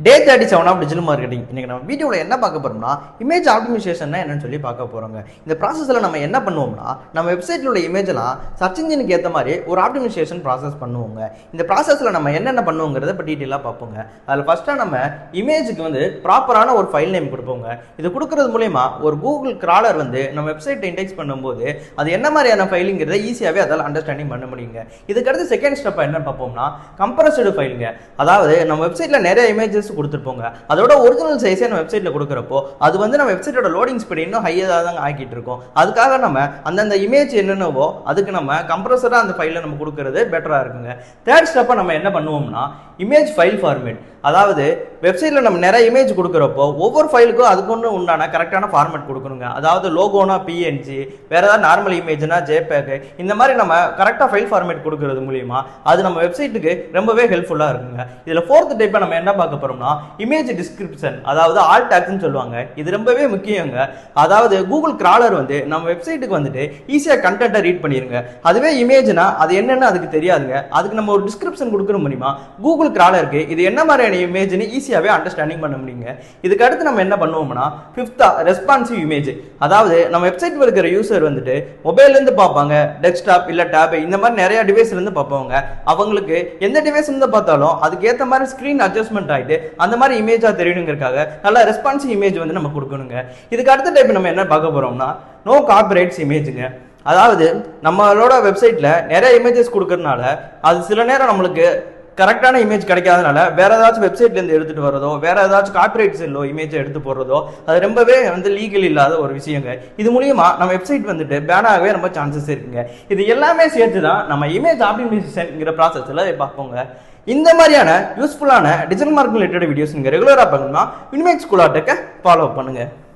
Day 37 of digital marketing. இன்னைக்கு நம்ம வீடியோவில் என்ன பார்க்க போறோம்னா, இமேஜ் ஆப்டிமைசேஷன் என்னன்னு சொல்லி பார்க்க போறோங்க. இந்த ப்ராசஸில் நம்ம என்ன பண்ணுவோம்னா, நம்ம வெப்சைட்டில் உள்ள இமேஜெல்லாம் சர்ச் இன்ஜினுக்கு ஏற்ற மாதிரி ஒரு ஆப்டிமைசேஷன் ப்ராசஸ் பண்ணுவோங்க. இந்த ப்ராசஸில் நம்ம என்னென்ன பண்ணுவோங்கிறத இப்போ டீட்டெயிலாக பார்ப்போங்க. அதில் ஃபஸ்ட்டாக நம்ம இமேஜுக்கு ப்ராப்பரான ஒரு ஃபைல் நேம் கொடுப்போங்க. இது கொடுக்கறது மூலயமா ஒரு கூகுள் கிராலர் நம்ம வெப்சைட்டை இண்டெக்ஸ் பண்ணும்போது அது என்ன மாதிரியான ஃபைலுங்கிறத ஈஸியாகவே அதால் அண்டர்ஸ்டாண்டிங் பண்ண முடியுங்க. இதுக்கடுத்து செகண்ட் ஸ்டெப்பாக என்ன பார்ப்போம்னா, கம்ப்ரஸ்டு ஃபைலுங்க. அதாவது நம்ம வெப்சைட்டில் நிறைய இமேஜஸ் கொடுத்துருப்போங்க. அதோட ஒரிஜினல் சைஸே நம்ம வெப்சைட்ல கொடுக்குறப்போ அது நம்ம வெப்சைட்டோட லோடிங் ஸ்பீட் இன்னும் ஹையாக தான் ஆக்கிட்டு இருக்கோம். அதுக்காக நம்ம அந்தந்த இமேஜ் என்னென்னவோ அதுக்கு நம்ம கம்ப்ரஸராக அந்த ஃபைலை நம்ம கொடுக்கறது பெட்டராக இருக்குங்க. தேர்ட் ஸ்டெப்பை நம்ம என்ன பண்ணுவோம்னா, இமேஜ் ஃபைல் ஃபார்மேட். அதாவது வெப்சைட்ல நம்ம நிறைய இமேஜ் கொடுக்குறப்போ ஒவ்வொரு ஃபைலுக்கும் அதுக்கு ஒன்று உண்டான கரெக்டான ஃபார்மேட் கொடுக்கணுங்க. அதாவது லோகோனா பிஎன்ஜி, வேற ஏதாவது நார்மல் இமேஜ்னா ஜேபேக், இந்த மாதிரி நம்ம கரெக்டாக ஃபைல் ஃபார்மேட் கொடுக்கறது மூலியமா அது நம்ம வெப்சைட்டுக்கு ரொம்பவே ஹெல்ப்ஃபுல்லாக இருக்குங்க. இதில் ஃபோர்த் டைப்பை நம்ம என்ன பார்க்க போறோம்னா, இமேஜ் டிஸ்கிரிப்ஷன், அதாவது ஆல் டேக்ஸ்னு சொல்லுவாங்க. இது ரொம்பவே முக்கியங்க. அதாவது கூகுள் கிராலர் நம்ம வெப்சைட்டுக்கு ஈஸியாக கண்டென்ட்டை ரீட் பண்ணிருங்க. அதுவே இமேஜ்னா அது என்னன்னு அதுக்கு தெரியாதுங்க. அதுக்கு நம்ம ஒரு டிஸ்கிரிப்ஷன் கொடுக்குற மூலியமா கூகுள் கிராலருக்கு இது என்ன மாதிரியான இமேஜ்னு ஈஸியாவே அண்டர்ஸ்டாண்டிங் பண்ண முடியுங்க. இதுக்கு அடுத்து நம்ம என்ன பண்ணுவோம்னா, ஃபிஃப்த்தா ரெஸ்பான்சிவ் இமேஜ். அதாவது நம்ம வெப்சைட் இருக்கிற யூசர் மொபைல்ல இருந்து பார்ப்பாங்க, டெஸ்க்டாப் இல்ல டேப், இந்த மாதிரி நிறைய டிவைஸ்ல இருந்து பார்ப்பாங்க. அவங்களுக்கு எந்த டிவைஸ்ல இருந்து பார்த்தாலும் அதுக்கு ஏற்ற மாதிரி ஸ்கிரீன் அட்ஜஸ்ட்மெண்ட் ஆயிட்டு அந்த மாதிரி இமேஜா தெரியணுங்கிறதுக்காக நல்ல ரெஸ்பான்சிவ் இமேஜ் நம்ம கொடுக்கணுங்க. இதுக்கு அடுத்த டைப் நம்ம என்ன பார்க்க போறோம்னா, நோ காப்பிரைட்ஸ் இமேஜுங்க. அதாவது நம்மளோட வெப்சைட்ல நிறைய இமேஜஸ் கொடுக்கறதுனால அது சில நேரம் நம்மளுக்கு கரெக்டான இமேஜ் கிடைக்காதனால வேற ஏதாச்சும் வெப்சைட்ல இருந்து எடுத்துட்டு வரதோ, வேற ஏதாச்சும் காப்பிரைட்ஸ் இல்லோ இமேஜ் எடுத்து போடுறதோ, அது ரொம்பவே லீகல் இல்லாத ஒரு விஷயங்க. இது மூலியமா நம்ம வெப்சைட் பேன் ஆகவே ரொம்ப சான்சஸ் இருக்குங்க. இது எல்லாமே சேர்த்து தான் நம்ம இமேஜ் ஆப்டிமைசேஷன்ங்கிற ப்ராசஸ்ல பார்ப்போங்க. இந்த மாதிரியான யூஸ்ஃபுல்லான டிஜிட்டல் மார்க்கெட்டிங் ரிலேட்டட் வீடியோஸ் நீங்க ரெகுலரா பார்க்கணும்னா வின்மேக் ஸ்கூல் ஆர்டெக்கை ஃபாலோ பண்ணுங்க.